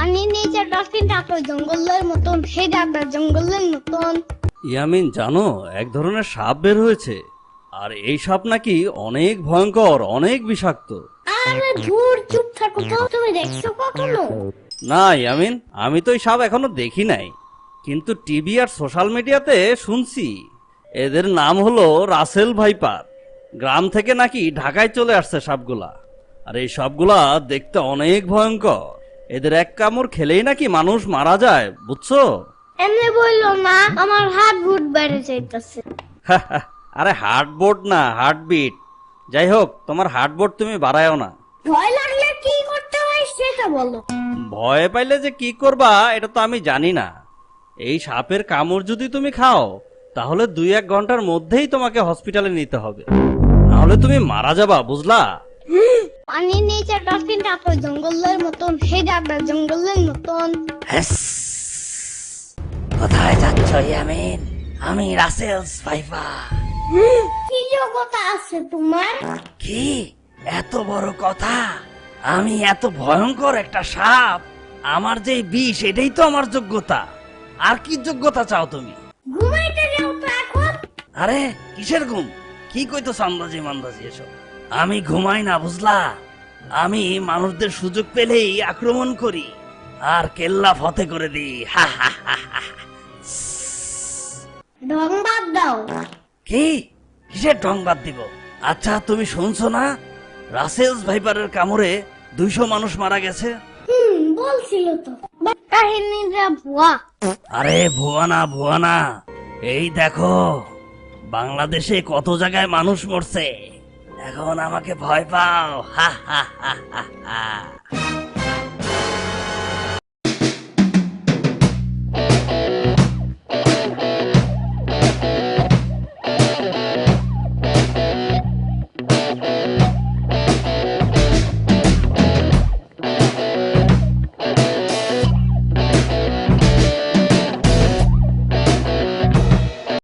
পানির নিচে ডলফিনটা তো জঙ্গলের মতন, হেডাটা জঙ্গলের মতন। ইয়ামিন, জানো এক ধরনের সাপ বের হয়েছে, আর এই সাপ নাকি অনেক ভয়ঙ্কর, অনেক বিষাক্ত। আরে ধুর, চুপ থাকো তো। তুমি দেখছো কখনো? না ইয়ামিন, আমি তো এই সাপ এখনো দেখি নাই, কিন্তু টিভি আর সোশ্যাল মিডিয়াতে শুনছি। এদের নাম হলো রাসেল ভাইপার। গ্রাম থেকে নাকি ঢাকায় চলে আসছে সাপগুলা। আর এই সাপগুলা দেখতে অনেক ভয়ঙ্কর। এদের এক কামড় খেলেই নাকি মানুষ মারা যায়, বুঝছো? এমনি বললো না, আমার হাত বুট বেড়ে যাইতেছে। আরে হার্টবোর্ড না, হার্টবিট। যাই হোক, তোমার হার্টবোর্ড তুমি বাড়ায়ও না। ভয় লাগলে কি করতে হয় সেটা বলো। ভয় পাইলে যে কি করবা এটা তো আমি জানি না। এই সাপের কামড় যদি তুমি খাও, তাহলে 2-1 ঘন্টার মধ্যেই তোমাকে হসপিটালে নিতে হবে, নাহলে তুমি মারা যাবা, বুঝলা? পানির নিচে ডলফিনটা তো জঙ্গলের মতন, হেডাটা জঙ্গলের মতন। কোথায় যাচ্ছ ইয়ামিন? আমি রাসেলস ভাইপার। কি যোগ্যতা আছে তোমার? কি এত বড় কথা? আমি এত ভয়ঙ্কর একটা সাপ, আমার যে বিষ এটাই তো আমার যোগ্যতা। আর কি যোগ্যতা চাও তুমি? ঘুমাইতে যাও তো এখন। আরে কিসের ঘুম? কি কইতো সান্দাজি মান্দাজি এসব? আমি ঘুমাই না, বুঝলা? আমি মানুষদের সুযোগ পেলেই আক্রমণ করি আর কেল্লা ফতে করে দিই। হা হা হা হা। ঢং বাদ দাও। কি? কিসের ঢং বাদ দিব? আচ্ছা, তুমি শুনছো না রাসেলস ভাইপারের কামড়ে 200 মানুষ মারা গেছে? বলছিল তো। কাহিনীটা ভুয়া। আরে ভুয়া না, ভুয়া না। এই দেখো, বাংলাদেশে কত জায়গায় মানুষ মরছে। এখন আমাকে ভয় পাও? হা হা হা হা হা।